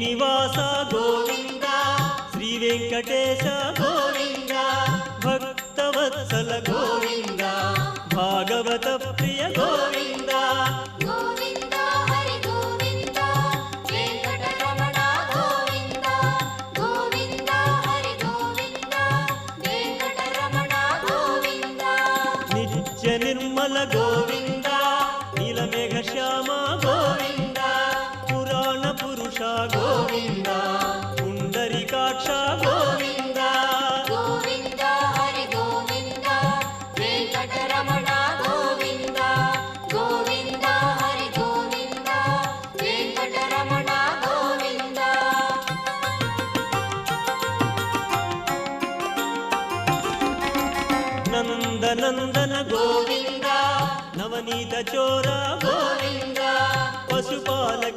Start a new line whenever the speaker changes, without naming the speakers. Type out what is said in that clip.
శ్రీనివాస గోవింద శ్రీ వెంకటేశ గోవింద భక్తవత్సల గోవింద భాగవత ప్రియ గోవింద
గోవింద హరి గోవింద వెంకటరమణ గోవింద గోవింద హరి గోవింద వెంకటరమణ గోవింద
నిత్య నిర్మల గోవింద నీలమేఘ శ్యామ గోవింద పురాణ పురుష గోవింద పుండరీకాక్ష గోవింద
గోవింద హరి గోవింద వెంకటరమణ గోవింద గోవింద హరి గోవింద వెంకటరమణ గోవింద
నందనందన గోవింద నవనీత చోర గోవింద పశుపాల